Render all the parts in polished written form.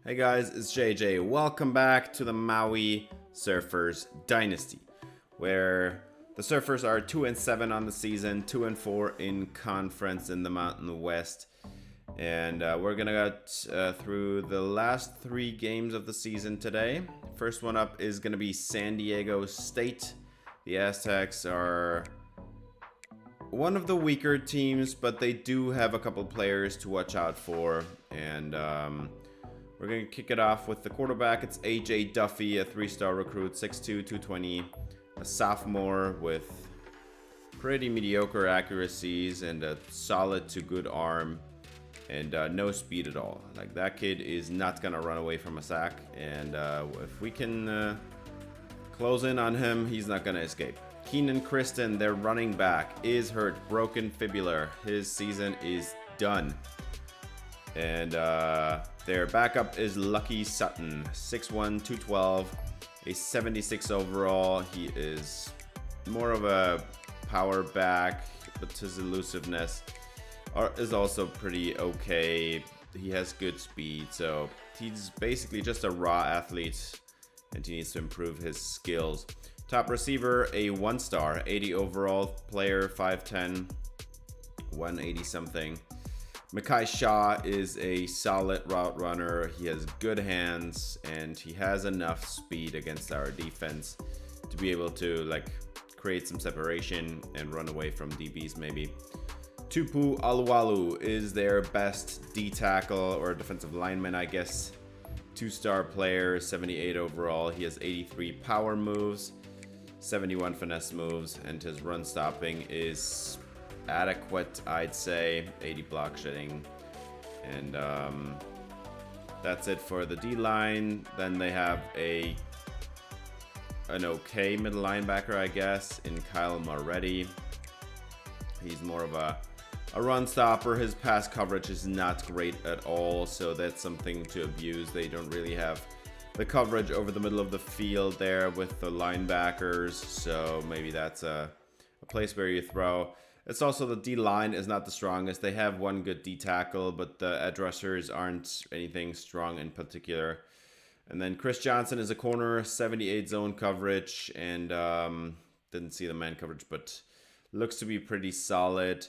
Hey guys, it's JJ. Welcome back to the Maui Surfers Dynasty, where the Surfers are 2-7 on the season, 2-4 in conference in the Mountain West. And we're gonna get through the last 3 games of the season today. First one up is gonna be San Diego State. The Aztecs are one of the weaker teams, but they do have a couple players to watch out for. And we're going to kick it off with the quarterback. It's AJ Duffy, a 3-star recruit, 6'2", 220, a sophomore with pretty mediocre accuracies and a solid to good arm and no speed at all. Like, that kid is not going to run away from a sack, and if we can close in on him, he's not going to escape. Keenan Kristen, their running back, is hurt, broken fibular. His season is done. And their backup is Lucky Sutton, 6'1", 212, a 76 overall. He is more of a power back, but his elusiveness is also pretty okay. He has good speed, so he's basically just a raw athlete, and he needs to improve his skills. Top receiver, a 1-star, 80 overall player, 5'10", 180 something. Mekhi Shaw is a solid route runner. He has good hands, and he has enough speed against our defense to be able to create some separation and run away from DBs maybe. Tupu Alualu is their best D tackle or defensive lineman, I guess. 2-star player, 78 overall. He has 83 power moves, 71 finesse moves, and his run stopping is adequate, I'd say. 80 block shedding, and that's it for the D line. Then they have an okay middle linebacker, I guess, in Kyle Moretti. He's more of a run stopper. His pass coverage is not great at all, so that's something to abuse. They don't really have the coverage over the middle of the field there with the linebackers, so maybe that's a place where you throw. It's also the D-line is not the strongest. They have one good D-tackle, but the edge rushers aren't anything strong in particular. And then Chris Johnson is a corner, 78 zone coverage, and didn't see the man coverage, but looks to be pretty solid.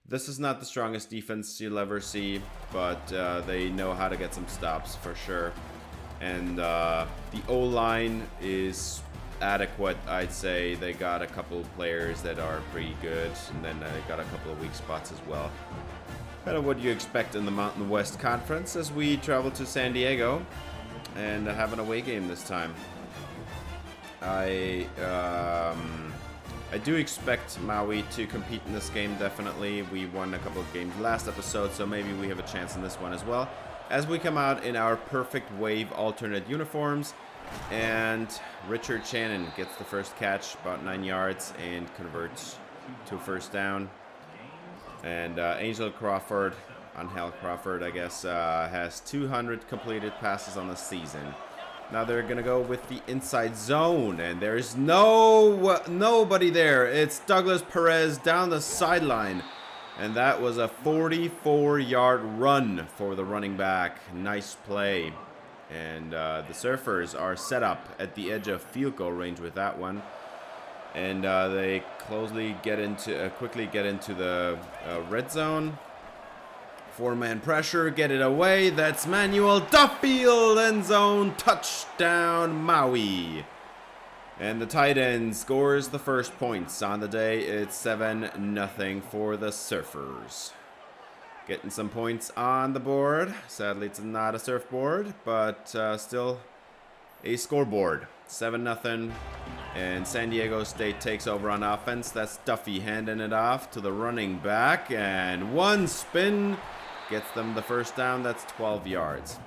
This is not the strongest defense you'll ever see, but they know how to get some stops for sure. And the O-line is adequate, I'd say. They got a couple players that are pretty good, and then they got a couple of weak spots as well. Kind of what you expect in the Mountain West Conference as we travel to San Diego and have an away game this time. I do expect Maui to compete in this game, definitely. We won a couple of games last episode, so maybe we have a chance in this one as well. As we come out in our perfect wave alternate uniforms, and Richard Shannon gets the first catch, about 9 yards, and converts to a first down. And Angel Crawford, I guess, has 200 completed passes on the season. Now they're going to go with the inside zone, and there's nobody there. It's Douglas Perez down the sideline. And that was a 44-yard run for the running back. Nice play. And the Surfers are set up at the edge of field goal range with that one, and they quickly get into the red zone. 4-man pressure, get it away. That's Manuel Duffield, end zone, touchdown Maui. And the tight end scores the first points on the day. It's 7-0 for the Surfers. Getting some points on the board. Sadly, it's not a surfboard, but still a scoreboard. 7-0, and San Diego State takes over on offense. That's Duffy handing it off to the running back, and one spin gets them the first down. That's 12 yards.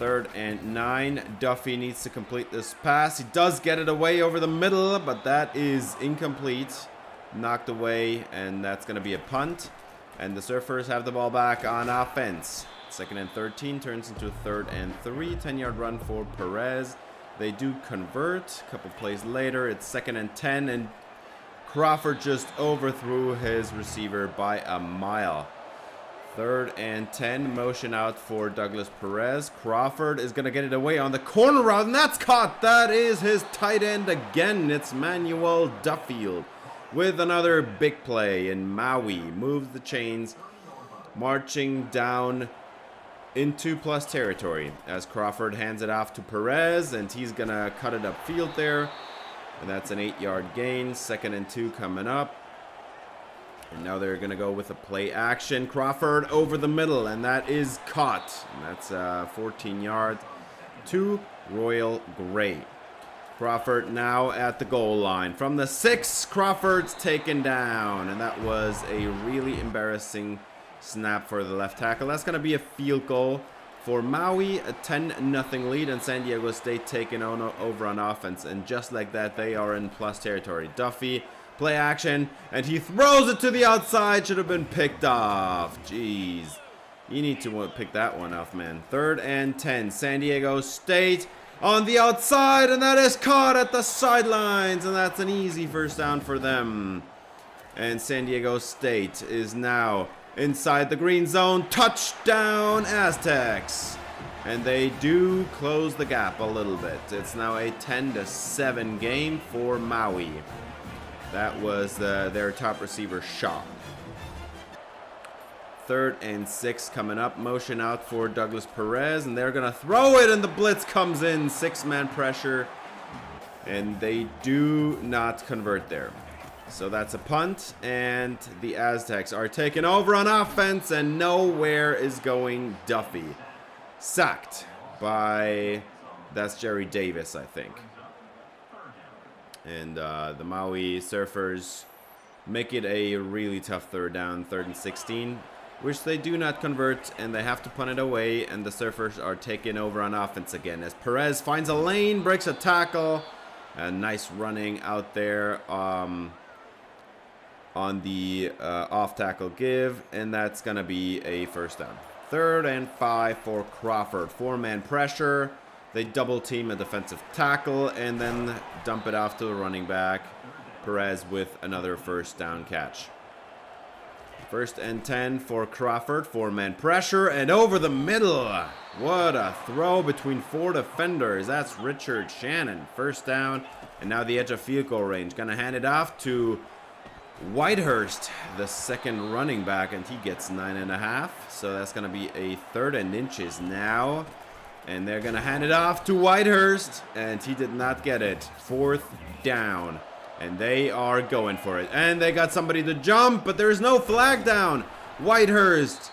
3rd and 9. Duffy needs to complete this pass. He does get it away over the middle, but that is incomplete. Knocked away, and that's going to be a punt. And the Surfers have the ball back on offense. 2nd and 13 turns into 3rd and 3. 10-yard run for Perez. They do convert. A couple plays later, it's 2nd and 10, and Crawford just overthrew his receiver by a mile. 3rd and 10. Motion out for Douglas Perez. Crawford is going to get it away on the corner route, and that's caught. That is his tight end again. It's Manuel Duffield with another big play, and Maui moves the chains, marching down into plus territory as Crawford hands it off to Perez, and he's going to cut it upfield there. And that's an 8-yard gain. 2nd and 2 coming up. And now they're going to go with a play action. Crawford over the middle, and that is caught. And that's 14 yards to Royal Gray. Crawford now at the goal line. From the 6, Crawford's taken down. And that was a really embarrassing snap for the left tackle. That's going to be a field goal for Maui, a 10-0 lead, and San Diego State taking over on offense. And just like that, they are in plus territory. Duffy, play action, and he throws it to the outside. Should have been picked off. Jeez. You need to pick that one off, man. 3rd and 10. San Diego State on the outside, and that is caught at the sidelines. And that's an easy first down for them. And San Diego State is now inside the green zone. Touchdown, Aztecs. And they do close the gap a little bit. It's now a 10-7 game for Maui. That was their top receiver, Shaw. 3rd and 6 coming up. Motion out for Douglas Perez, and they're going to throw it, and the blitz comes in. 6-man pressure, and they do not convert there. So that's a punt, and the Aztecs are taking over on offense, and nowhere is going Duffy. Sacked by, that's Jerry Davis, I think. And the Maui Surfers make it a really tough 3rd down, 3rd and 16, which they do not convert, and they have to punt it away, and the Surfers are taking over on offense again as Perez finds a lane, breaks a tackle, and nice running out there on the off tackle give, and that's going to be a first down. 3rd and 5 for Crawford. 4-man pressure. They double team a defensive tackle and then dump it off to the running back. Perez with another first down catch. 1st and 10 for Crawford. 4-man pressure and over the middle. What a throw between 4 defenders. That's Richard Shannon. First down, and now the edge of field goal range. Going to hand it off to Whitehurst, the 2nd running back, and he gets 9.5. So that's going to be a 3rd and inches now. And they're going to hand it off to Whitehurst, and he did not get it. 4th down, and they are going for it. And they got somebody to jump, but there's no flag down. Whitehurst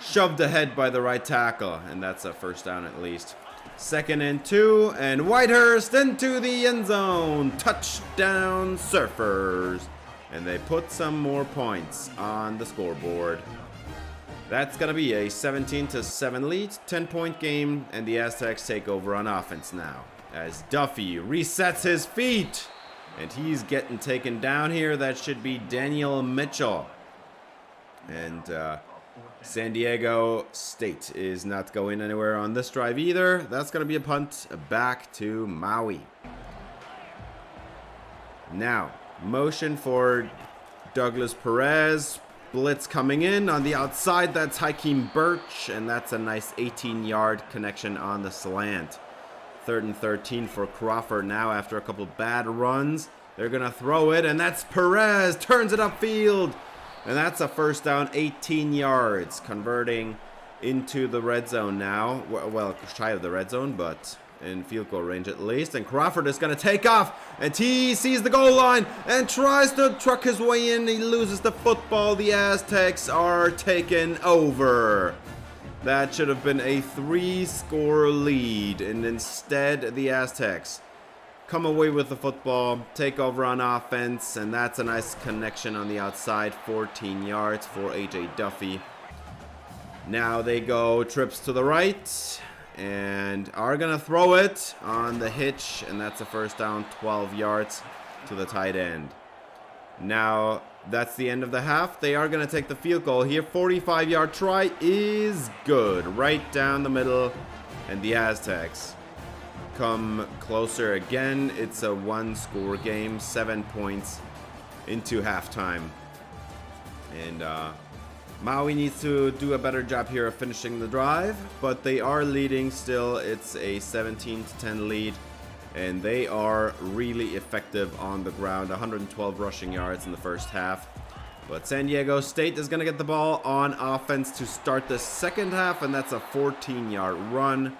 shoved ahead by the right tackle, and that's a first down at least. 2nd and 2, and Whitehurst into the end zone. Touchdown, Surfers. And they put some more points on the scoreboard. That's going to be a 17-7 lead, 10-point game, and the Aztecs take over on offense now. As Duffy resets his feet, and he's getting taken down here. That should be Daniel Mitchell. And San Diego State is not going anywhere on this drive either. That's going to be a punt back to Maui. Now, motion for Douglas Perez. Blitz coming in on the outside. That's Hakeem Birch, and that's a nice 18-yard connection on the slant. 3rd and 13 for Crawford now after a couple bad runs. They're going to throw it, and that's Perez. Turns it upfield, and that's a first down, 18 yards, converting into the red zone now. Well, shy of the red zone, but in field goal range at least. And Crawford is going to take off, and he sees the goal line and tries to truck his way in. He loses the football. The Aztecs are taken over. That should have been a 3-score lead, and instead the Aztecs come away with the football, take over on offense, and that's a nice connection on the outside, 14 yards for A.J. Duffy. Now they go trips to the right and are going to throw it on the hitch, and that's a first down, 12 yards to the tight end. Now, that's the end of the half. They are going to take the field goal here. 45-yard try is good. Right down the middle, and the Aztecs come closer again. It's a 1-score game, 7 points into halftime. And Maui needs to do a better job here of finishing the drive, but they are leading still. It's a 17-10 lead, and they are really effective on the ground. 112 rushing yards in the first half. But San Diego State is going to get the ball on offense to start the second half, and that's a 14-yard run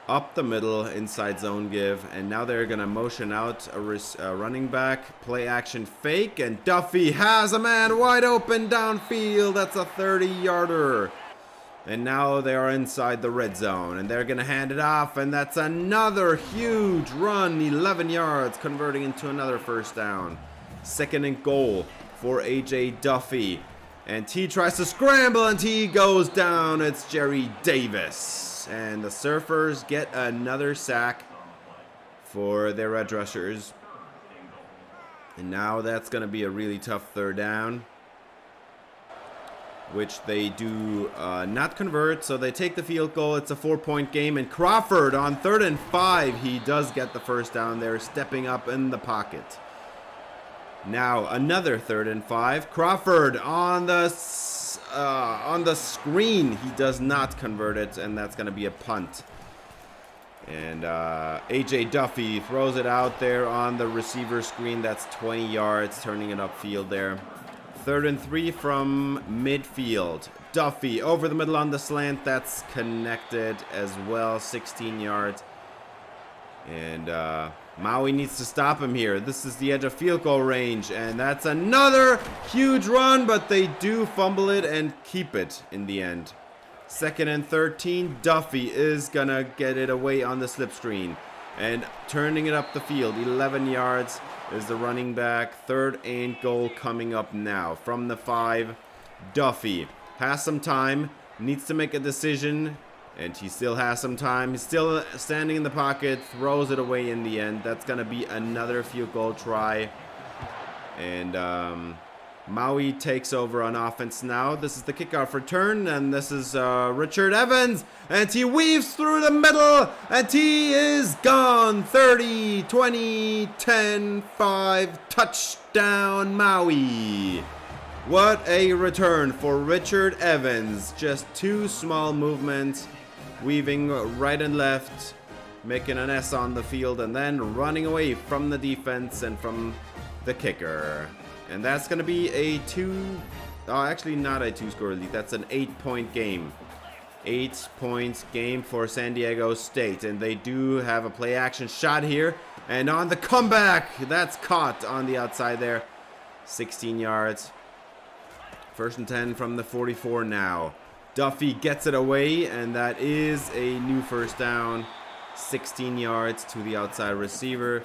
up the middle, inside zone give. And now they're going to motion out a running back, play action fake, and Duffy has a man wide open downfield. That's a 30-yarder. And now they are inside the red zone, and they're going to hand it off, and that's another huge run, 11 yards, converting into another first down. Second and goal for AJ Duffy, and T tries to scramble, and T goes down. It's Jerry Davis, and the Surfers get another sack for their red rushers, and now that's going to be a really tough third down, which they do not convert, so they take the field goal. It's a 4-point game, and Crawford on 3rd and 5, he does get the first down there, stepping up in the pocket. Now another 3rd and 5. Crawford on the screen. He does not convert it, and that's going to be a punt. And AJ Duffy throws it out there on the receiver screen. That's 20 yards, turning it upfield there. 3rd and 3 from midfield. Duffy over the middle on the slant. That's connected as well, 16 yards. And Maui needs to stop him here. This is the edge of field goal range, and that's another huge run, but they do fumble it and keep it in the end. 2nd and 13. Duffy is gonna get it away on the slip screen and turning it up the field. 11 yards is the running back. 3rd and goal coming up now from the 5. Duffy has some time, needs to make a decision, and he still has some time. He's still standing in the pocket, throws it away in the end. That's going to be another field goal try. And Maui takes over on offense now. This is the kickoff return, and this is Richard Evans. And he weaves through the middle, and he is gone. 30, 20, 10, 5, touchdown Maui. What a return for Richard Evans. Just 2 small movements, weaving right and left, making an S on the field, and then running away from the defense and from the kicker. And that's going to be a actually not a 2-score lead. That's an 8-point game. 8-point game for San Diego State. And they do have a play action shot here. And on the comeback, that's caught on the outside there. 16 yards. 1st and 10 from the 44 now. Duffy gets it away, and that is a new first down. 16 yards to the outside receiver.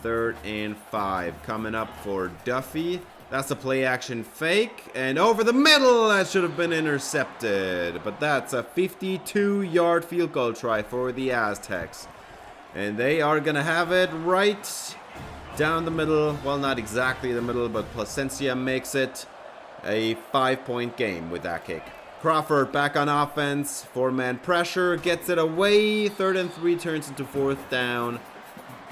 3rd and 5 coming up for Duffy. That's a play action fake, and over the middle. That should have been intercepted, but that's a 52-yard field goal try for the Aztecs, and they are gonna have it right down the middle. Well, not exactly the middle, but Placencia makes it a 5-point game with that kick. Crawford back on offense, 4-man pressure, gets it away. 3rd and 3 turns into 4th down.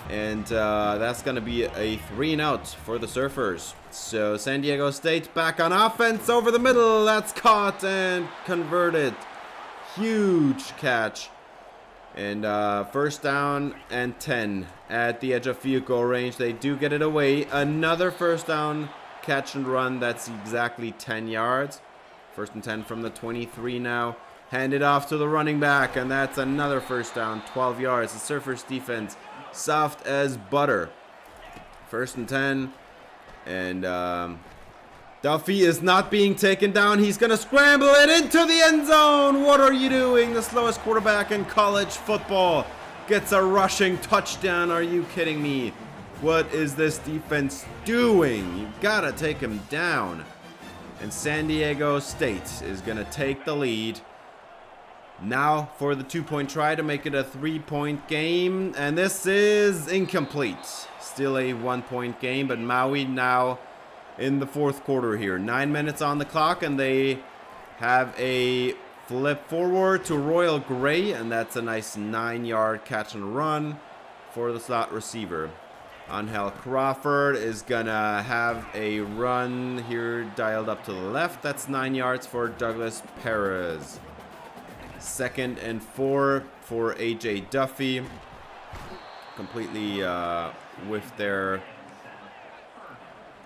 And that's going to be a 3-and-out for the Surfers. So San Diego State back on offense over the middle. That's caught and converted. Huge catch. And 1st down and 10 at the edge of field goal range. They do get it away. Another 1st down catch and run. That's exactly 10 yards. 1st and 10 from the 23 now. Handed off to the running back, and that's another 1st down, 12 yards. The Surfers defense soft as butter. 1st and 10, and Duffy is not being taken down. He's going to scramble it into the end zone. What are you doing? The slowest quarterback in college football gets a rushing touchdown. Are you kidding me? What is this defense doing? You've got to take him down. And San Diego State is going to take the lead. Now for the 2-point try to make it a 3-point game. And this is incomplete. Still a 1-point game, but Maui now in the 4th quarter here. 9 minutes on the clock, and they have a flip forward to Royal Gray, and that's a nice 9-yard catch and run for the slot receiver. Angel Crawford is gonna have a run here dialed up to the left. That's 9 yards for Douglas Perez. 2nd and 4 for AJ Duffy. Completely whiffed there.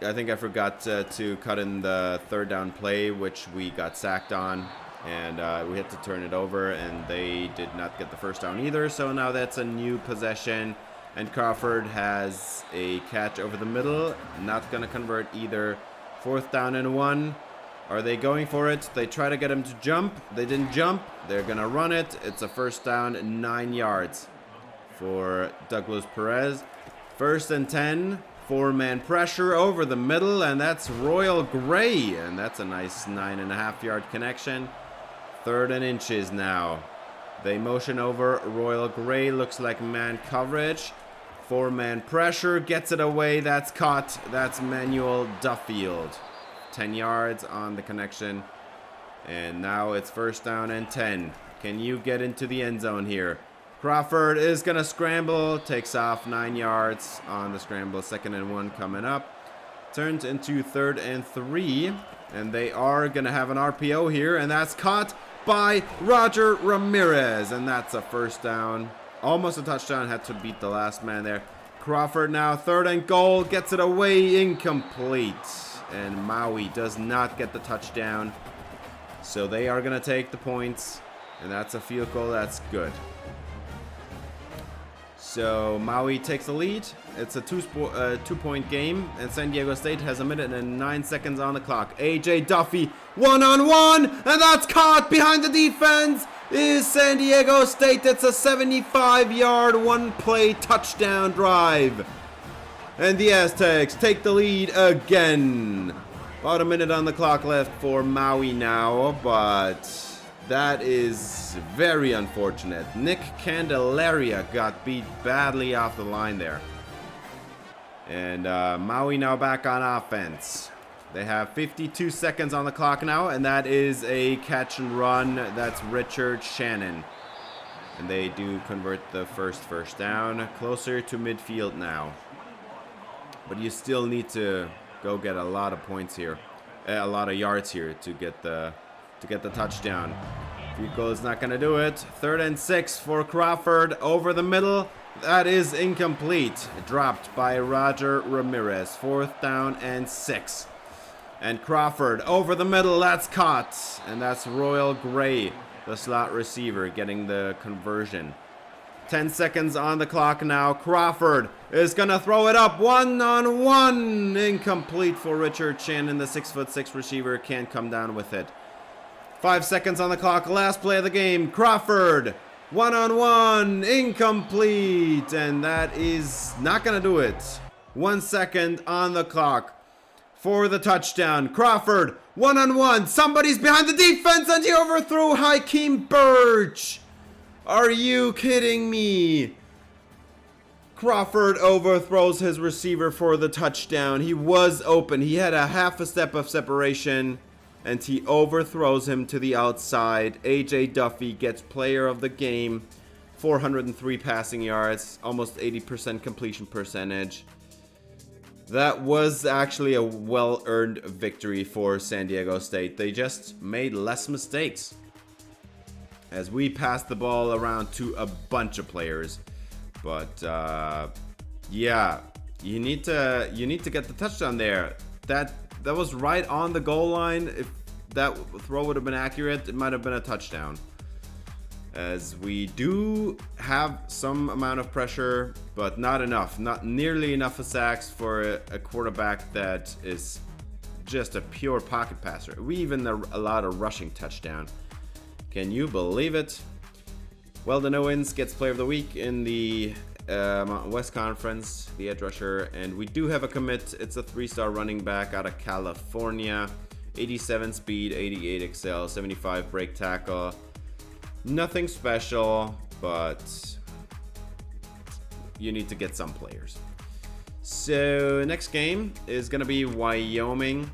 I think I forgot to cut in the 3rd down play, which we got sacked on. And we had to turn it over, and they did not get the 1st down either. So now that's a new possession. And Crawford has a catch over the middle. Not going to convert either. 4th down and 1. Are they going for it? They try to get him to jump. They didn't jump. They're going to run it. It's a 1st down, 9 yards for Douglas Perez. 1st and 10. 4-man pressure over the middle. And that's Royal Gray. And that's a nice 9.5-yard connection. 3rd and inches now. They motion over Royal Gray. Looks like man coverage. 4-man pressure. Gets it away. That's caught. That's Manuel Duffield. 10 yards on the connection. And now it's 1st down and 10. Can you get into the end zone here? Crawford is going to scramble. Takes off 9 yards on the scramble. 2nd and 1 coming up. Turns into 3rd and 3. And they are going to have an RPO here. And that's caught by Roger Ramirez. And that's a 1st down. Almost a touchdown. Had to beat the last man there. Crawford now 3rd and goal. Gets it away. Incomplete. And Maui does not get the touchdown. So they are going to take the points. And that's a field goal. That's good. So Maui takes the lead. It's a two-point game. And San Diego State has 1 minute and 9 seconds on the clock. AJ Duffy, one-on-one. And that's caught behind the defense. Is San Diego State. It's a 75-yard, 1-play touchdown drive. And the Aztecs take the lead again. About 1 minute on the clock left for Maui now, but that is very unfortunate. Nick Candelaria got beat badly off the line there. And Maui now back on offense. They have 52 seconds on the clock now, and that is a catch and run. That's Richard Shannon. And they do convert the first down. Closer to midfield now. But you still need to go get a lot of points here. A lot of yards here to get the touchdown. Field goal is not going to do it. 3rd and 6 for Crawford over the middle. That is incomplete. Dropped by Roger Ramirez. 4th down and 6. And Crawford over the middle. That's caught. And that's Royal Gray, the slot receiver, getting the conversion. 10 seconds on the clock now. Crawford is going to throw it up. 1-on-1. Incomplete for Richard Shannon. The 6'6" receiver can't come down with it. 5 seconds on the clock. Last play of the game. Crawford. 1-on-1. Incomplete. And that is not going to do it. 1 second on the clock for the touchdown. Crawford. 1-on-1. Somebody's behind the defense and he overthrew Hakeem Birch. Are you kidding me? Crawford overthrows his receiver for the touchdown. He was open. He had a half a step of separation, and he overthrows him to the outside. AJ Duffy gets player of the game. 403 passing yards, almost 80% completion percentage. That was actually a well-earned victory for San Diego State. They just made less mistakes as we passed the ball around to a bunch of players. But yeah, you need to get the touchdown there. That was right on the goal line. If that throw would have been accurate, it might have been a touchdown. As we do have some amount of pressure, but not enough. Not nearly enough of sacks for a quarterback that is just a pure pocket passer. We even allowed a rushing touchdown. Can you believe it? Weldon Owens gets player of the week in the Mountain West Conference, the edge rusher. And we do have a commit. It's a 3-star running back out of California. 87 speed, 88 excel, 75 break tackle. Nothing special, but you need to get some players. So next game is going to be Wyoming.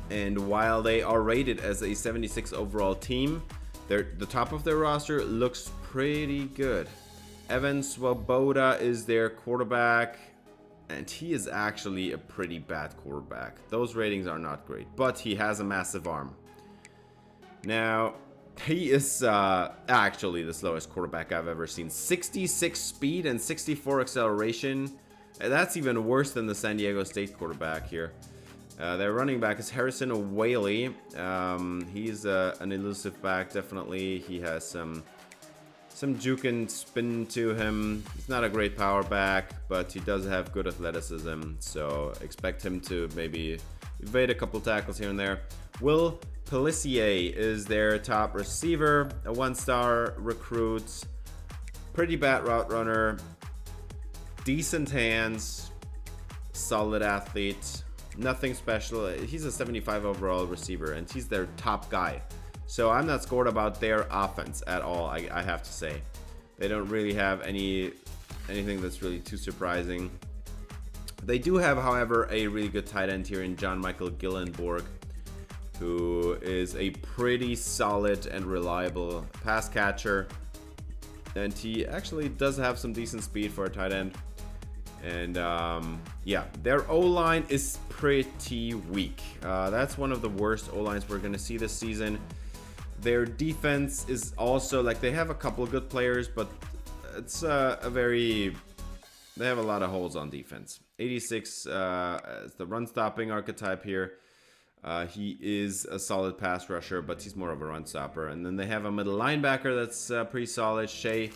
And while they are rated as a 76 overall team, the top of their roster looks pretty good. Evan Swoboda is their quarterback. And he is actually a pretty bad quarterback. Those ratings are not great, but he has a massive arm. Now, he is actually the slowest quarterback I've ever seen. 66 speed and 64 acceleration. That's even worse than the San Diego State quarterback here. Their running back is Harrison Whaley. He's an elusive back, definitely. He has some juke and spin to him. He's not a great power back, but he does have good athleticism, so expect him to maybe evade a couple tackles here and there. Will Pellissier is their top receiver, a 1-star recruit, pretty bad route runner, decent hands, solid athlete, nothing special. He's a 75 overall receiver, and he's their top guy. So I'm not scared about their offense at all, I have to say. They don't really have anything that's really too surprising. They do have, however, a really good tight end here in John Michael Gillenborg, who is a pretty solid and reliable pass catcher. And he actually does have some decent speed for a tight end. And yeah, their O-line is pretty weak. That's one of the worst O-lines we're going to see this season. Their defense is also, like, they have a couple of good players, but it's they have a lot of holes on defense. 86 is the run-stopping archetype here. He is a solid pass rusher, but he's more of a run-stopper. And then they have a middle linebacker that's pretty solid, Shea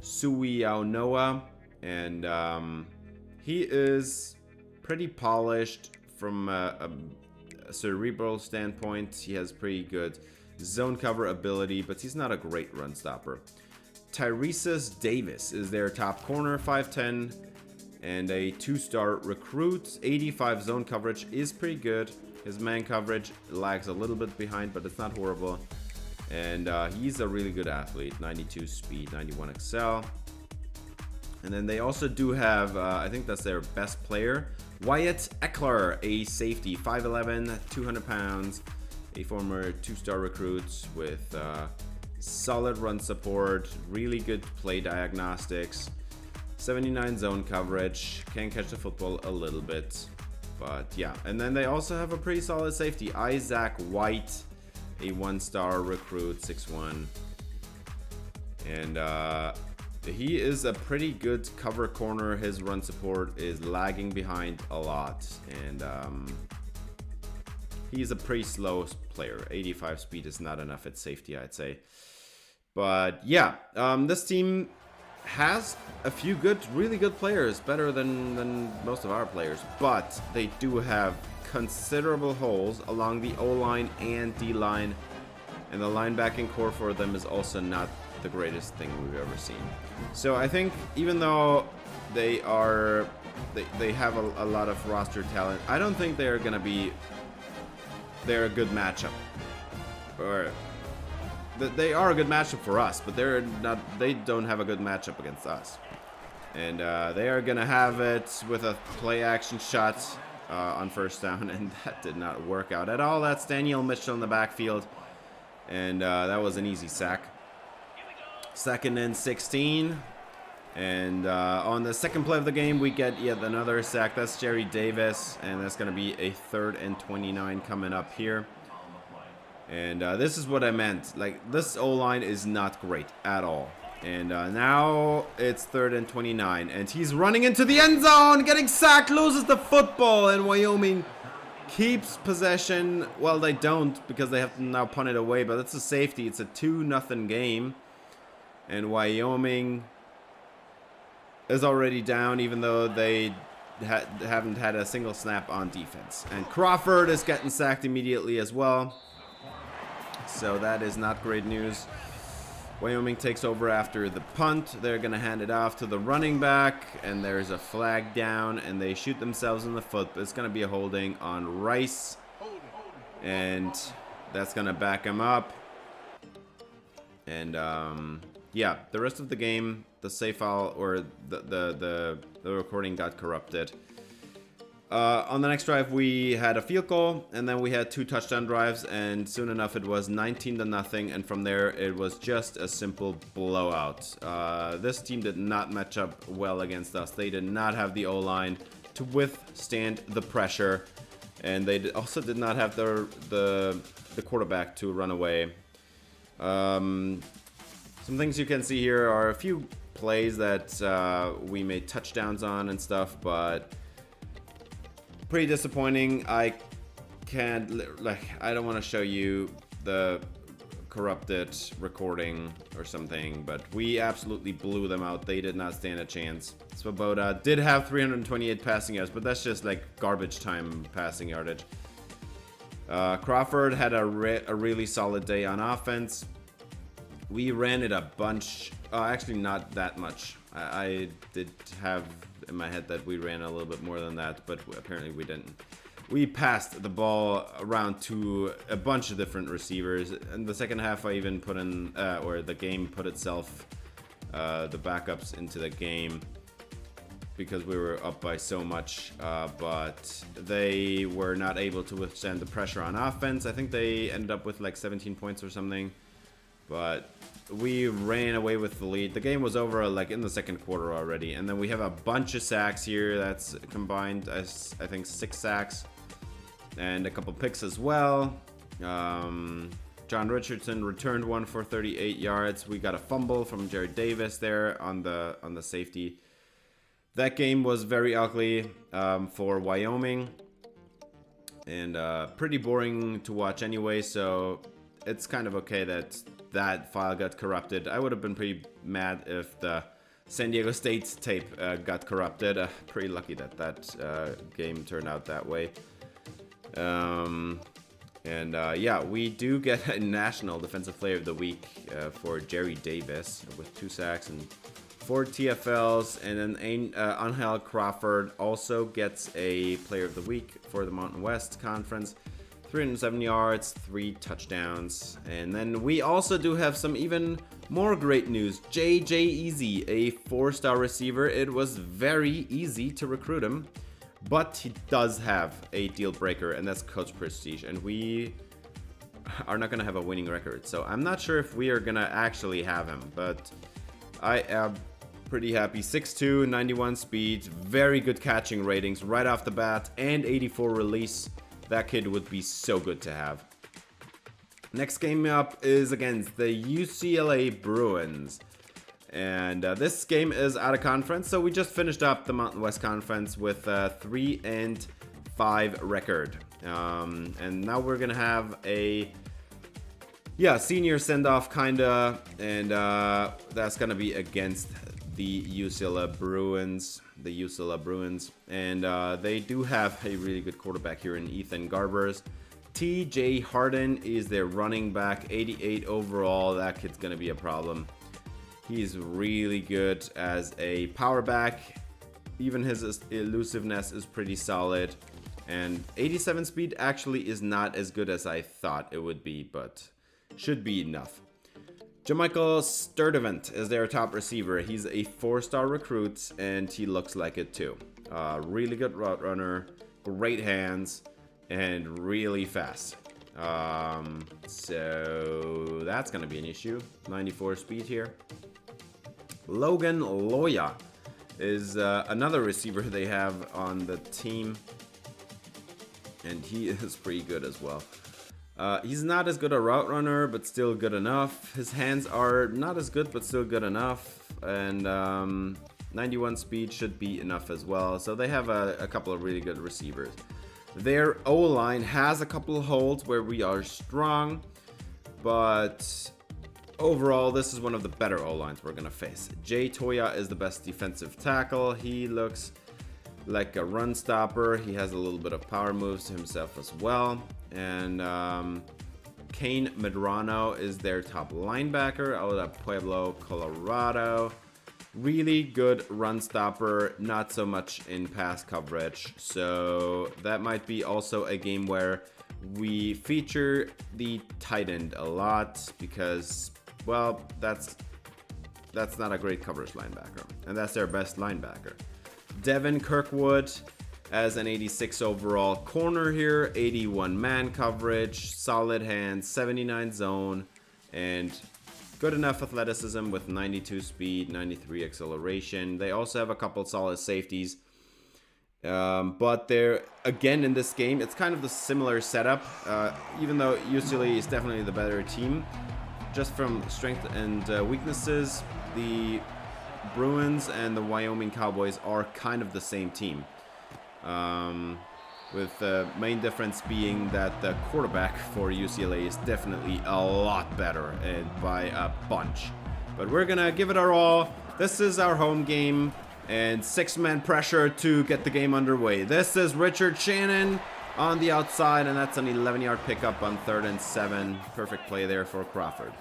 Suiaunoa. And he is pretty polished from a cerebral standpoint. He has pretty good zone cover ability, but he's not a great run stopper. Tyresus Davis is their top corner, 5'10", and a 2-star recruit. 85 zone coverage is pretty good. His man coverage lags a little bit behind, but it's not horrible. And he's a really good athlete, 92 speed, 91 excel. And then they also do have, I think that's their best player, Wyatt Eckler, a safety, 5'11", 200 pounds. A former 2-star recruit with solid run support, really good play diagnostics, 79 zone coverage, can catch the football a little bit, but yeah. And then they also have a pretty solid safety, Isaac White, a 1-star recruit, 6'1", and he is a pretty good cover corner. His run support is lagging behind a lot, and he's a pretty slow player. 85 speed is not enough at safety, I'd say. But yeah, this team has a few really good players, better than most of our players. But they do have considerable holes along the O-line and D-line. And the linebacking core for them is also not the greatest thing we've ever seen. So I think even though they have a lot of roster talent, I don't think they're going to be... They're a good matchup, or they are a good matchup for us, but they're not. They don't have a good matchup against us, and they are gonna have it with a play action shot on first down, and that did not work out at all. That's Daniel Mitchell in the backfield, and that was an easy sack. 2nd and 16. And on the second play of the game, we get yet another sack. That's Jerry Davis, and that's going to be a 3rd and 29 coming up here. And this is what I meant. Like, this O-line is not great at all. And now it's 3rd and 29, and he's running into the end zone, getting sacked, loses the football, and Wyoming keeps possession. Well, they don't, because they have to now punt it away, but it's a safety. It's a 2-0 game, and Wyoming is already down, even though they haven't had a single snap on defense. And Crawford is getting sacked immediately as well. So that is not great news. Wyoming takes over after the punt. They're going to hand it off to the running back, and there's a flag down, and they shoot themselves in the foot. But it's going to be a holding on Rice, and that's going to back him up. And yeah, the rest of the game, the save file or the recording got corrupted. On the next drive, we had a field goal, and then we had 2 touchdown drives, and soon enough it was 19-0, and from there it was just a simple blowout. This team did not match up well against us. They did not have the O-line to withstand the pressure, and they also did not have the quarterback to run away. Some things you can see here are a few plays that we made touchdowns on and stuff, but pretty disappointing. I don't want to show you the corrupted recording or something, but we absolutely blew them out. They did not stand a chance. Svoboda did have 328 passing yards, but that's just like garbage time passing yardage. Crawford had a really solid day on offense. We ran it a bunch. Actually, not that much. I did have in my head that we ran a little bit more than that, but apparently we didn't. We passed the ball around to a bunch of different receivers. In the second half, I even put in, or the game put itself, the backups into the game because we were up by so much, but they were not able to withstand the pressure on offense. I think they ended up with like 17 points or something, but we ran away with the lead. The game was over like in the second quarter already, and then we have a bunch of sacks here. That's combined as I think 6 sacks and a couple picks as well. John Richardson returned one for 38 yards. We got a fumble from Jared Davis there on the safety. That game was very ugly for Wyoming and pretty boring to watch anyway, so it's kind of okay that file got corrupted. I would have been pretty mad if the San Diego State tape got corrupted. Pretty lucky that game turned out that way. Yeah, we do get a National Defensive Player of the Week for Jerry Davis with 2 sacks and 4 TFLs, and then Angel Crawford also gets a Player of the Week for the Mountain West Conference. 307 yards, 3 touchdowns. And then we also do have some even more great news. JJ Easy, a 4-star receiver. It was very easy to recruit him, but he does have a deal breaker, and that's coach prestige. And we are not going to have a winning record, so I'm not sure if we are going to actually have him, but I am pretty happy. 6'2", 91 speed, very good catching ratings right off the bat, and 84 release. That kid would be so good to have. Next game up is against the UCLA Bruins. And this game is out of conference, so we just finished up the Mountain West Conference with a 3-5 record. And now we're going to have a senior send-off kinda, and that's going to be against the UCLA Bruins. And they do have a really good quarterback here in Ethan Garbers. TJ Harden is their running back, 88 overall. That kid's going to be a problem. He's really good as a power back. Even his elusiveness is pretty solid. And 87 speed actually is not as good as I thought it would be, but should be enough. Jamichael Sturdivant is their top receiver. He's a 4-star recruit, and he looks like it too. Really good route runner, great hands, and really fast. So that's going to be an issue. 94 speed here. Logan Loya is another receiver they have on the team, and he is pretty good as well. He's not as good a route runner, but still good enough. His hands are not as good, but still good enough. And 91 speed should be enough as well. So they have a couple of really good receivers. Their O-line has a couple of holes where we are strong, but overall, this is one of the better O-lines we're going to face. Jay Toya is the best defensive tackle. He looks like a run stopper. He has a little bit of power moves to himself as well. And Kane Medrano is their top linebacker out of Pueblo, Colorado. Really good run stopper, not so much in pass coverage. So that might be also a game where we feature the tight end a lot because, well, that's not a great coverage linebacker. And that's their best linebacker. Devin Kirkwood as an 86 overall corner here, 81 man coverage, solid hands, 79 zone, and good enough athleticism with 92 speed, 93 acceleration. They also have a couple solid safeties. But they're, again, in this game, it's kind of the similar setup. Even though UCLA is definitely the better team, just from strength and weaknesses, the Bruins and the Wyoming Cowboys are kind of the same team. With the main difference being that the quarterback for UCLA is definitely a lot better, and by a bunch. But we're gonna give it our all. This is our home game, and 6-man pressure to get the game underway. This is Richard Shannon on the outside, and that's an 11-yard pickup on 3rd and 7. Perfect play there for Crawford.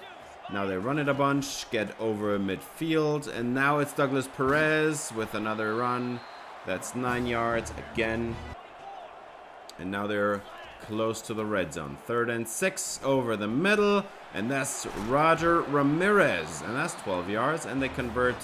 Now they run it a bunch, get over midfield, and now it's Douglas Perez with another run. That's 9 yards again. And now they're close to the red zone. 3rd and 6 over the middle, and that's Roger Ramirez, and that's 12 yards, and they convert,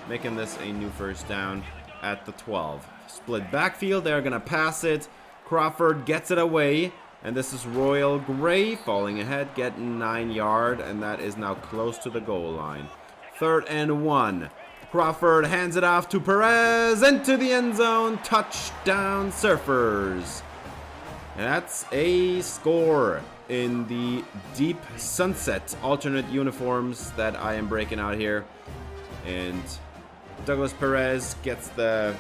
making this a new first down at the 12. Split backfield, they're gonna pass it. Crawford gets it away, and this is Royal Gray falling ahead, getting 9 yards, and that is now close to the goal line. 3rd and 1. Crawford hands it off to Perez into the end zone. Touchdown, Surfers. And that's a score in the deep sunset alternate uniforms that I am breaking out here. And Douglas Perez gets the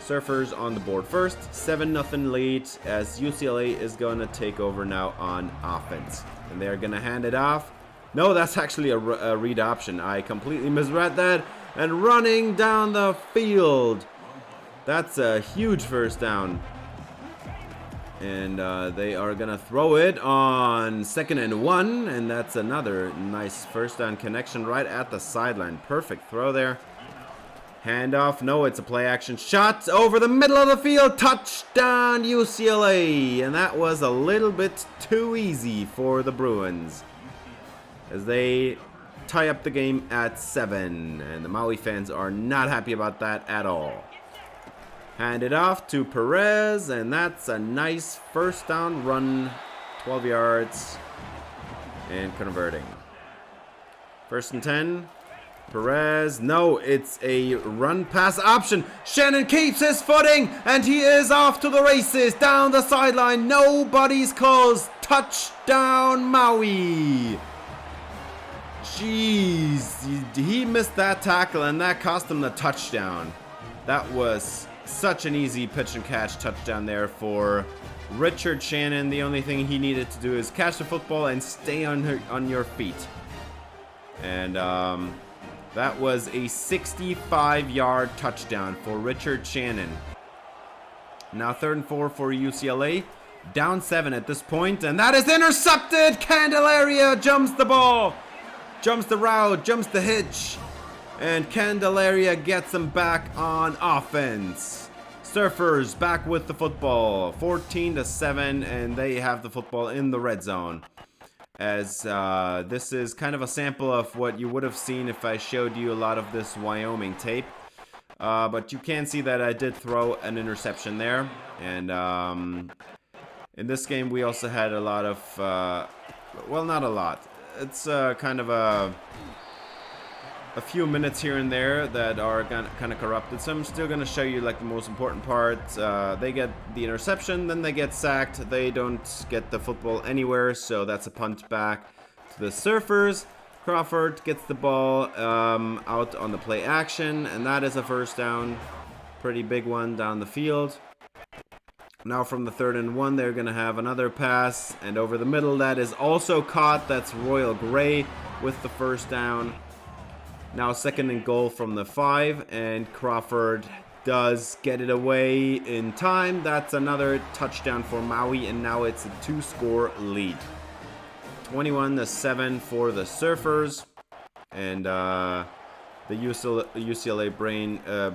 Surfers on the board first. 7-0 lead as UCLA is going to take over now on offense. And they're going to hand it off. No, that's actually a read option. I completely misread that. And running down the field. That's a huge first down. And they are going to throw it on 2nd and 1. And that's another nice first down connection right at the sideline. Perfect throw there. Handoff. No, it's a play action shot over the middle of the field. Touchdown UCLA. And that was a little bit too easy for the Bruins, as they tie up the game at 7. And the Maui fans are not happy about that at all. Hand it off to Perez, and that's a nice first down run. 12 yards. And converting. 1st and 10. Perez. No, it's a run pass option. Shannon keeps his footing, and he is off to the races down the sideline. Nobody's close. Touchdown Maui. Jeez, he missed that tackle, and that cost him the touchdown. That was such an easy pitch and catch touchdown there for Richard Shannon. The only thing he needed to do is catch the football and stay on your feet. And that was a 65-yard touchdown for Richard Shannon. Now 3rd and 4 for UCLA. Down 7 at this point, and that is intercepted. Candelaria jumps the ball. Jumps the route, jumps the hitch. And Candelaria gets them back on offense. Surfers back with the football. 14-7, and they have the football in the red zone. As this is kind of a sample of what you would have seen if I showed you a lot of this Wyoming tape. But you can see that I did throw an interception there. And in this game we also had a lot of, well, not a lot. It's kind of a few minutes here and there that are kind of corrupted. So I'm still going to show you like the most important part. They get the interception, then they get sacked. They don't get the football anywhere, so that's a punt back to the Surfers. Crawford gets the ball out on the play action, and that is a first down. Pretty big one down the field. Now from the 3rd and 1, they're going to have another pass, and over the middle that is also caught. That's Royal Gray with the first down. Now 2nd and goal from the 5, and Crawford does get it away in time. That's another touchdown for Maui, and now it's a 2-score lead. 21-7 for the Surfers, and the UCLA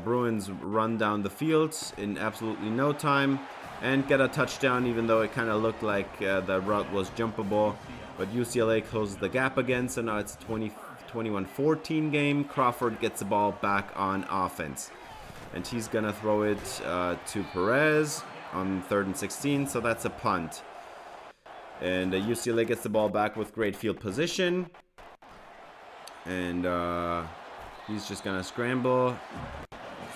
Bruins run down the field in absolutely no time and get a touchdown, even though it kind of looked like the route was jumpable. But UCLA closes the gap again, so now it's a 21-14 game. Crawford gets the ball back on offense, and he's gonna throw it to Perez on 3rd and 16, so that's a punt. And UCLA gets the ball back with great field position, and he's just gonna scramble,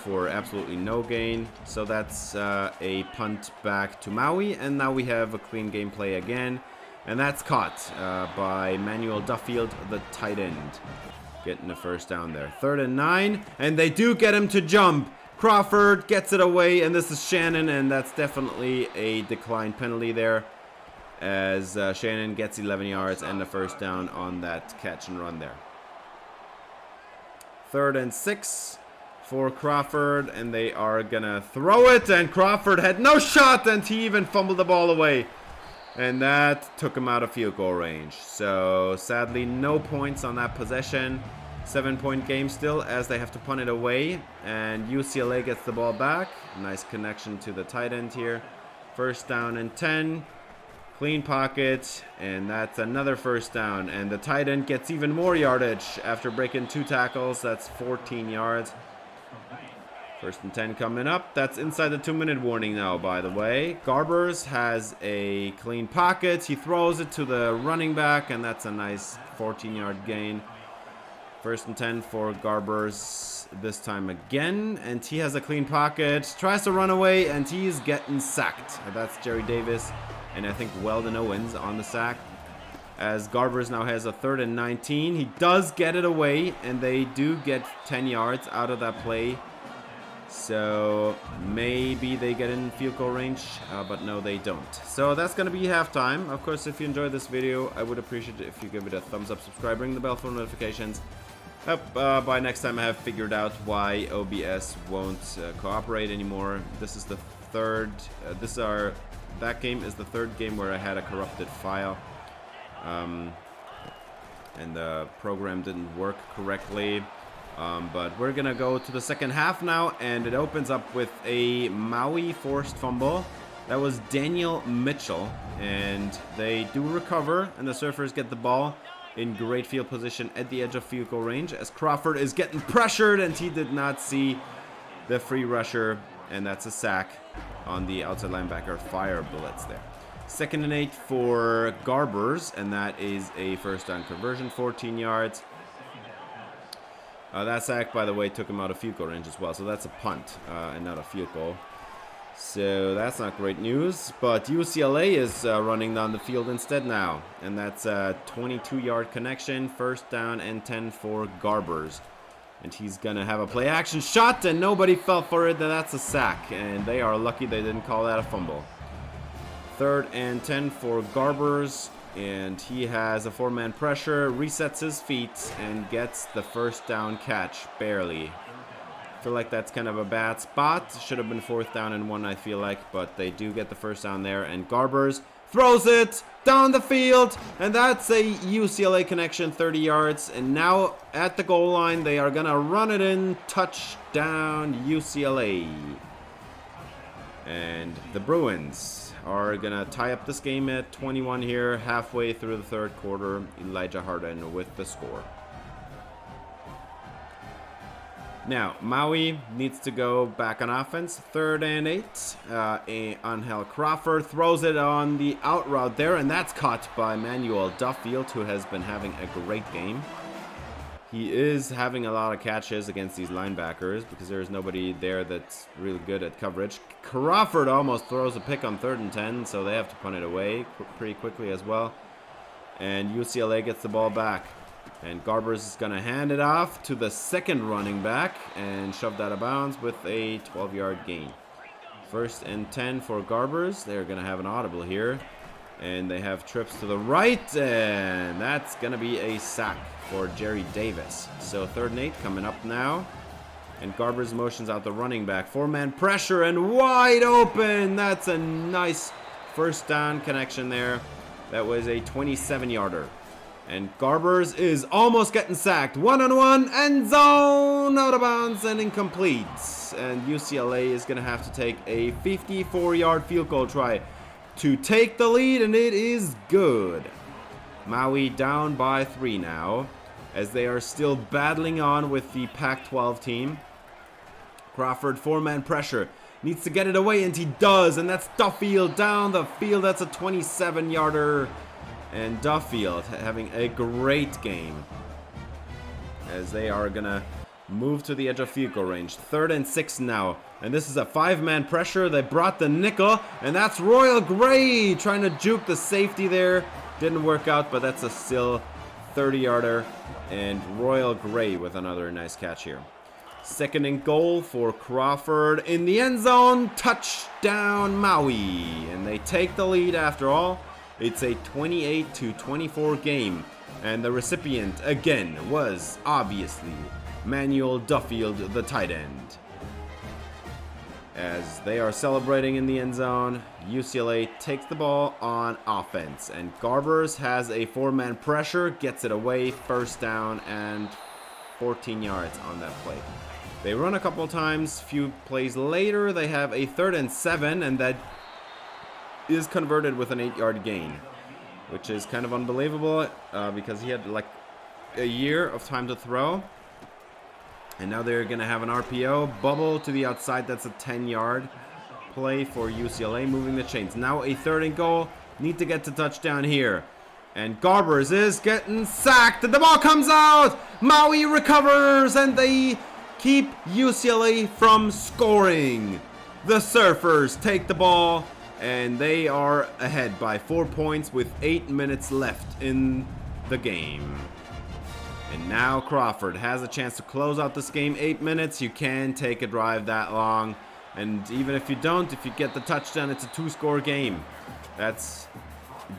for absolutely no gain. So that's a punt back to Maui, and now we have a clean gameplay again. And that's caught by Manuel Duffield, the tight end. Getting the first down there. 3rd and 9, and they do get him to jump. Crawford gets it away, and this is Shannon, and that's definitely a decline penalty there, as Shannon gets 11 yards and the first down on that catch and run there. 3rd and 6 for Crawford, and they are gonna throw it, and Crawford had no shot, and he even fumbled the ball away. And that took him out of field goal range. So sadly, no points on that possession. 7-point game still, as they have to punt it away. And UCLA gets the ball back. Nice connection to the tight end here. 1st down and 10. Clean pocket. And that's another 1st down. And the tight end gets even more yardage after breaking 2 tackles. That's 14 yards. 1st and 10 coming up. That's inside the 2-minute warning now, by the way. Garbers has a clean pocket. He throws it to the running back, and that's a nice 14-yard gain. 1st and 10 for Garbers this time again. And he has a clean pocket. Tries to run away, and he's getting sacked. That's Jerry Davis, and I think Weldon Owens on the sack. As Garbers now has a 3rd and 19. He does get it away, and they do get 10 yards out of that play. So maybe they get in field goal range, but no, they don't. So that's going to be halftime. Of course, if you enjoyed this video, I would appreciate it if you give it a thumbs up, subscribe, ring the bell for notifications. By next time I have figured out why OBS won't cooperate anymore. This is the 3rd, that game is the 3rd game where I had a corrupted file. And the program didn't work correctly. But we're gonna go to the second half now, and it opens up with a Maui forced fumble. That was Daniel Mitchell, and they do recover, and the Surfers get the ball in great field position at the edge of field goal range, as Crawford is getting pressured, and he did not see the free rusher, and that's a sack on the outside linebacker fire blitz there. 2nd and 8 for Garbers, and that is a 1st down conversion, 14 yards. That sack, by the way, took him out of field goal range as well. So that's a punt and not a field goal. So that's not great news. But UCLA is running down the field instead now. And that's a 22-yard connection. 1st down and 10 for Garbers. And he's going to have a play action shot, and nobody fell for it. That's a sack. And they are lucky they didn't call that a fumble. 3rd and 10 for Garbers. And he has a 4-man pressure, resets his feet, and gets the 1st down catch, barely. I feel like that's kind of a bad spot. Should have been 4th down and 1, I feel like, but they do get the 1st down there. And Garbers throws it down the field, and that's a UCLA connection, 30 yards. And now at the goal line, they are going to run it in, touchdown UCLA. And the Bruins are gonna tie up this game at 21 here, halfway through the 3rd quarter. Elijah Harden with the score. Now, Maui needs to go back on offense. 3rd and 8. Angel Crawford throws it on the out route there, and that's caught by Manuel Duffield, who has been having a great game. He is having a lot of catches against these linebackers because there's nobody there that's really good at coverage. Crawford almost throws a pick on 3rd and 10, so they have to punt it away pretty quickly as well. And UCLA gets the ball back. And Garbers is going to hand it off to the 2nd running back and shoved out of bounds with a 12-yard gain. 1st and 10 for Garbers. They're going to have an audible here. And they have trips to the right, and that's going to be a sack for Jerry Davis. So 3rd and 8 coming up now. And Garbers motions out the running back. 4-man pressure and wide open. That's a nice 1st down connection there. That was a 27-yarder. And Garbers is almost getting sacked. 1-on-1, end zone, out of bounds and incomplete. And UCLA is going to have to take a 54-yard field goal try to take the lead, and it is good. Maui down by 3 now, as they are still battling on with the Pac-12 team. Crawford, 4-man pressure, needs to get it away, and he does, and that's Duffield down the field. That's a 27-yarder, and Duffield having a great game, as they are gonna move to the edge of field goal range. 3rd and 6 now. And this is a 5-man pressure. They brought the nickel. And that's Royal Gray trying to juke the safety there. Didn't work out, but that's a still 30-yarder. And Royal Gray with another nice catch here. 2nd and goal for Crawford in the end zone. Touchdown Maui. And they take the lead after all. It's a 28-24 game. And the recipient again was obviously Manuel Duffield, the tight end. As they are celebrating in the end zone, UCLA takes the ball on offense. And Garbers has a 4-man pressure, gets it away, 1st down and 14 yards on that play. They run a couple times, few plays later, they have a 3rd and 7, and that is converted with an 8-yard gain, which is kind of unbelievable because he had like a year of time to throw. And now they're going to have an RPO bubble to the outside. That's a 10-yard play for UCLA, moving the chains. Now a 3rd and goal. Need to get to touchdown here. And Garbers is getting sacked. And the ball comes out. Maui recovers. And they keep UCLA from scoring. The Surfers take the ball. And they are ahead by 4 points with 8 minutes left in the game. And now Crawford has a chance to close out this game. 8 minutes, you can take a drive that long. And even if you don't, if you get the touchdown, it's a 2-score game. That's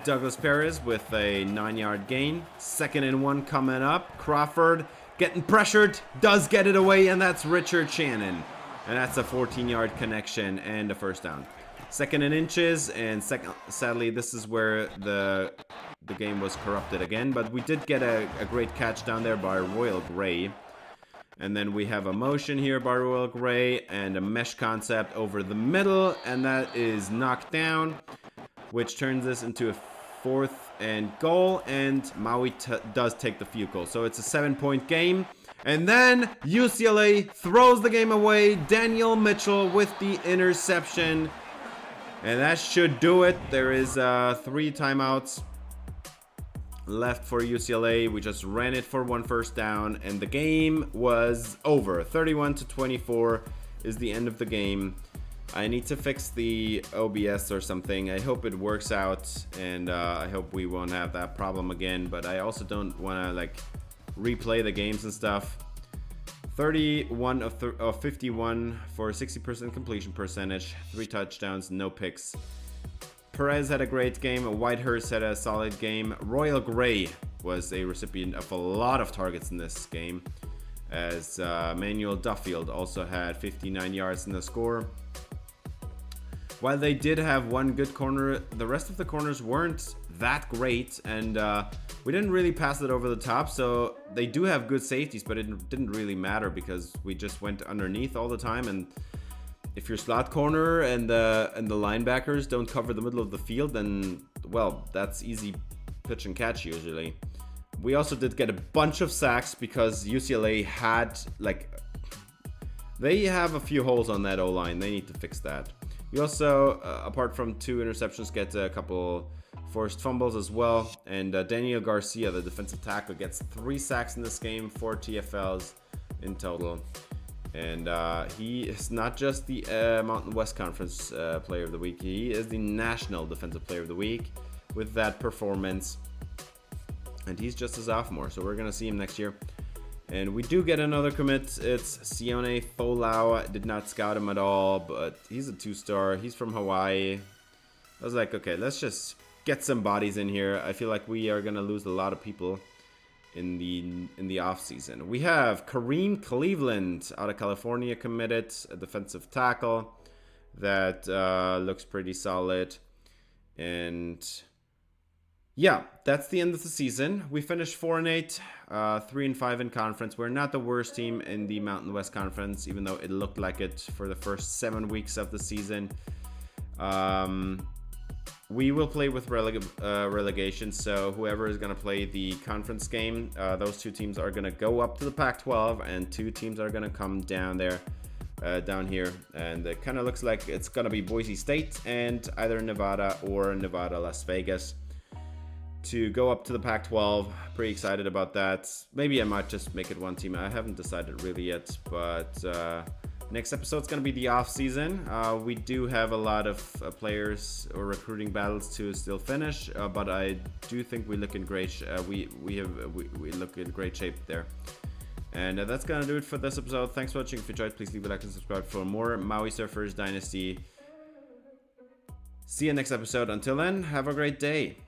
Douglas Perez with a 9-yard gain. 2nd and 1 coming up. Crawford getting pressured, does get it away, and that's Richard Shannon. And that's a 14-yard connection and a 1st down. 2nd and inches, and sadly, this is where the game was corrupted again, but we did get a great catch down there by Royal Gray. And then we have a motion here by Royal Gray and a mesh concept over the middle, and that is knocked down, which turns this into a 4th and goal, and Maui does take the field goal. So it's a 7-point game. And then UCLA throws the game away. Daniel Mitchell with the interception. And that should do it. There is 3 timeouts left for UCLA. We just ran it for 1 1st down, and the game was over. 31-24 is the end of the game. I need to fix the OBS or something. I hope it works out, and I hope we won't have that problem again. But I also don't want to like replay the games and stuff. 31 of 51 for 60% completion percentage, 3 touchdowns, no picks. Perez had a great game. Whitehurst had a solid game. Royal Gray was a recipient of a lot of targets in this game, as Manuel Duffield also had 59 yards in the score. While they did have one good corner, the rest of the corners weren't that great, and we didn't really pass it over the top. So they do have good safeties, but it didn't really matter because we just went underneath all the time. And if your slot corner and the linebackers don't cover the middle of the field, then well, that's easy pitch and catch usually. We also did get a bunch of sacks because UCLA had they have a few holes on that O-line. They need to fix that. We also, apart from 2 interceptions, get a couple forced fumbles as well. And Daniel Garcia, the defensive tackle, gets 3 sacks in this game, 4 TFLs in total. And he is not just the Mountain West Conference Player of the Week. He is the National Defensive Player of the Week with that performance. And he's just a sophomore, so we're going to see him next year. And we do get another commit. It's Sione Folau. Did not scout him at all, but he's a 2-star. He's from Hawaii. I was like, okay, let's just get some bodies in here. I feel like we are going to lose a lot of people in the off season. We have Kareem Cleveland out of California committed, a defensive tackle that looks pretty solid. And yeah, that's the end of the season. We finished 4-8, 3-5 in conference. We're not the worst team in the Mountain West Conference, even though it looked like it for the first 7 weeks of the season. We will play with relegation, so whoever is going to play the conference game, those 2 teams are going to go up to the Pac-12, and 2 teams are going to come down there, down here. And it kind of looks like it's going to be Boise State and either Nevada or Nevada Las Vegas to go up to the Pac-12. Pretty excited about that. Maybe I might just make it one team. I haven't decided really yet, but next episode's gonna be the off season. We do have a lot of players or recruiting battles to still finish, but I do think we look in great. We look in great shape there. And that's gonna do it for this episode. Thanks for watching. If you enjoyed, please leave a like and subscribe for more Maui Surfers Dynasty. See you next episode. Until then, have a great day.